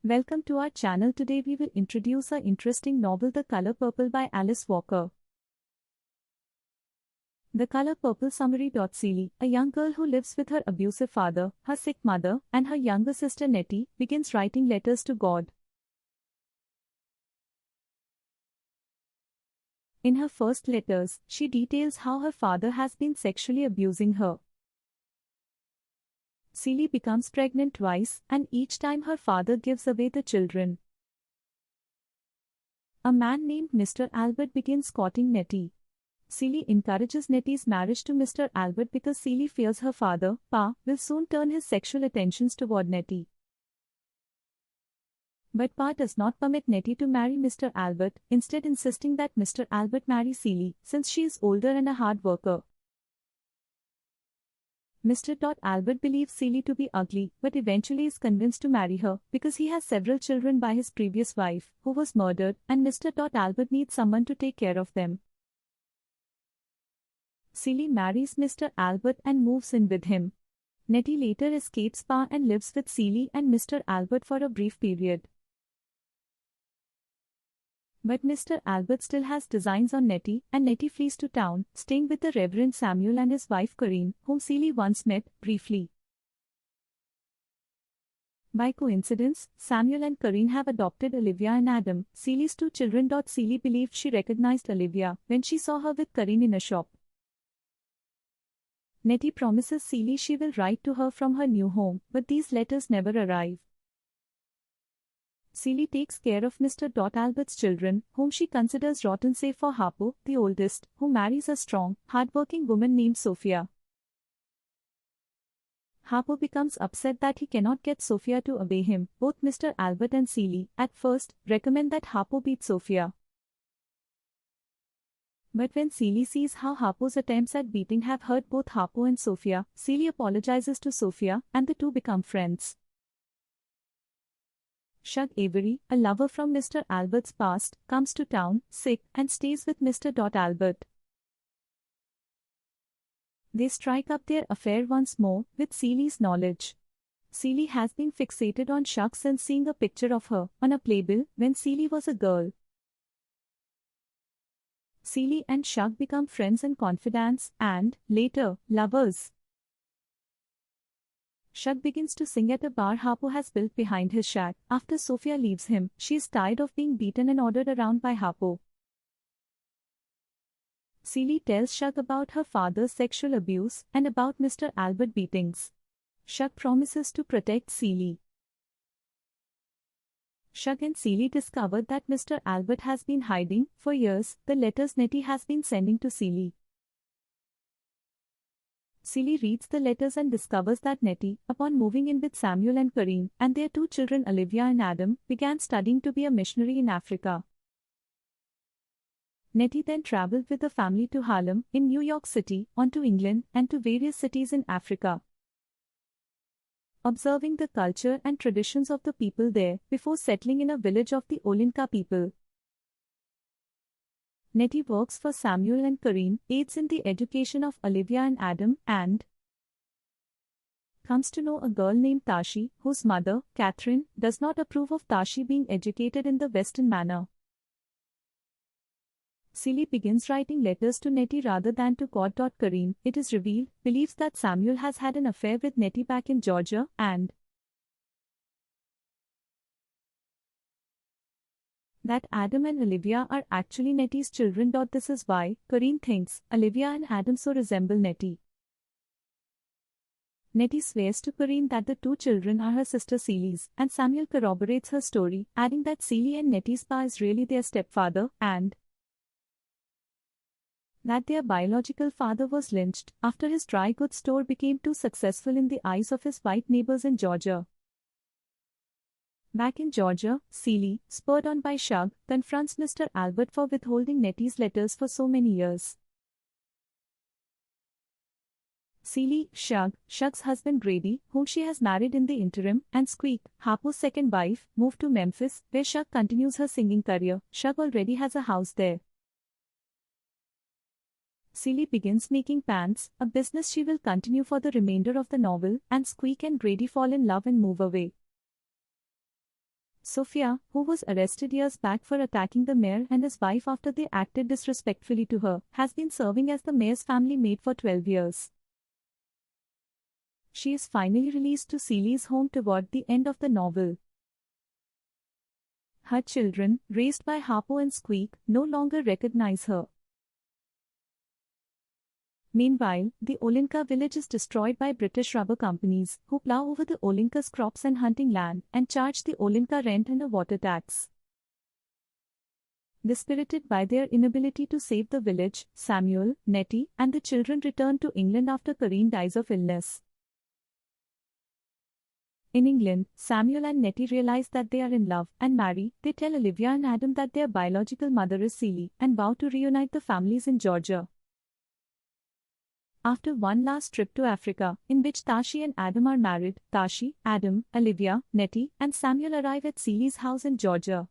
Welcome to our channel. Today we will introduce a interesting novel, The Color Purple by Alice Walker. The Color Purple summary. Celie, a young girl who lives with her abusive father, her sick mother, and her younger sister Nettie, begins writing letters to God. In her first letters, she details how her father has been sexually abusing her. Celie becomes pregnant twice, and each time her father gives away the children. A man named Mr. Albert begins courting Nettie. Celie encourages Nettie's marriage to Mr. Albert because Celie fears her father, Pa, will soon turn his sexual attentions toward Nettie. But Pa does not permit Nettie to marry Mr. Albert, instead insisting that Mr. Albert marry Celie, since she is older and a hard worker. Mr. Albert believes Celie to be ugly, but eventually is convinced to marry her, because he has several children by his previous wife, who was murdered, and Mr. Albert needs someone to take care of them. Celie marries Mr. Albert and moves in with him. Nettie later escapes Pa and lives with Celie and Mr. Albert for a brief period. But Mr. Albert still has designs on Nettie, and Nettie flees to town, staying with the Reverend Samuel and his wife Corinne, whom Celie once met, briefly. By coincidence, Samuel and Corinne have adopted Olivia and Adam, Celie's two children. Celie believed she recognized Olivia when she saw her with Corinne in a shop. Nettie promises Celie she will write to her from her new home, but these letters never arrive. Celie takes care of Mr. Albert's children, whom she considers rotten save for Harpo, the oldest, who marries a strong, hard-working woman named Sophia. Harpo becomes upset that he cannot get Sophia to obey him. Both Mr. Albert and Celie, at first, recommend that Harpo beat Sophia. But when Celie sees how Harpo's attempts at beating have hurt both Harpo and Sophia, Celie apologizes to Sophia, and the two become friends. Shug Avery, a lover from Mr. Albert's past, comes to town, sick, and stays with Mr. Albert. They strike up their affair once more, with Celie's knowledge. Celie has been fixated on Shug since seeing a picture of her on a playbill when Celie was a girl. Celie and Shug become friends and confidants, and, later, lovers. Shug begins to sing at a bar Harpo has built behind his shack. After Sophia leaves him, she is tired of being beaten and ordered around by Harpo. Celie tells Shug about her father's sexual abuse and about Mr. Albert beatings. Shug promises to protect Celie. Shug and Celie discovered that Mr. Albert has been hiding, for years, the letters Nettie has been sending to Celie. Celie reads the letters and discovers that Nettie, upon moving in with Samuel and Corinne, and their two children Olivia and Adam, began studying to be a missionary in Africa. Nettie then traveled with the family to Harlem, in New York City, on to England, and to various cities in Africa, observing the culture and traditions of the people there, before settling in a village of the Olinka people. Nettie works for Samuel and Corinne, aids in the education of Olivia and Adam, and comes to know a girl named Tashi, whose mother, Catherine, does not approve of Tashi being educated in the Western manner. Celie begins writing letters to Nettie rather than to God. Corinne, it is revealed, believes that Samuel has had an affair with Nettie back in Georgia, and that Adam and Olivia are actually Nettie's children. This is why, Corinne thinks, Olivia and Adam so resemble Nettie. Nettie swears to Corinne that the two children are her sister Celie's, and Samuel corroborates her story, adding that Celie and Nettie's pa is really their stepfather, and that their biological father was lynched after his dry goods store became too successful in the eyes of his white neighbors in Georgia. Back in Georgia, Celie, spurred on by Shug, confronts Mr. Albert for withholding Nettie's letters for so many years. Celie, Shug's husband Grady, whom she has married in the interim, and Squeak, Harpo's second wife, move to Memphis, where Shug continues her singing career. Shug already has a house there. Celie begins making pants, a business she will continue for the remainder of the novel, and Squeak and Grady fall in love and move away. Sophia, who was arrested years back for attacking the mayor and his wife after they acted disrespectfully to her, has been serving as the mayor's family maid for 12 years. She is finally released to Celie's home toward the end of the novel. Her children, raised by Harpo and Squeak, no longer recognize her. Meanwhile, the Olinka village is destroyed by British rubber companies, who plow over the Olinka's crops and hunting land, and charge the Olinka rent and a water tax. Dispirited by their inability to save the village, Samuel, Nettie, and the children return to England after Corinne dies of illness. In England, Samuel and Nettie realize that they are in love and marry. They tell Olivia and Adam that their biological mother is Celie, and vow to reunite the families in Georgia. After one last trip to Africa, in which Tashi and Adam are married, Tashi, Adam, Olivia, Nettie, and Samuel arrive at Celie's house in Georgia.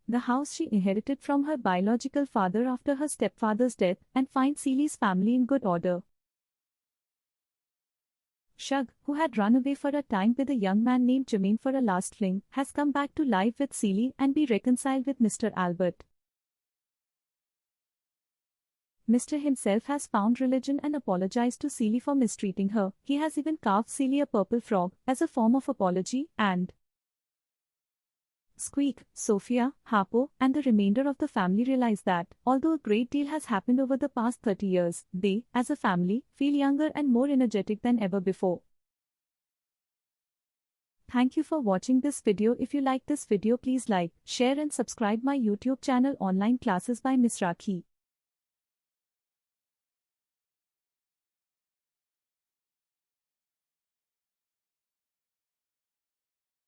The house she inherited from her biological father after her stepfather's death, and find Celie's family in good order. Shug, who had run away for a time with a young man named Jermaine for a last fling, has come back to life with Celie and be reconciled with Mr. Albert. Mr. himself has found religion and apologized to Celie for mistreating her. He has even carved Celie a purple frog as a form of apology, and Squeak, Sophia, Harpo, and the remainder of the family realize that, although a great deal has happened over the past 30 years, they, as a family, feel younger and more energetic than ever before. Thank you for watching this video. If you like this video, please like, share and subscribe my YouTube channel Online Classes by Miss Rakhi.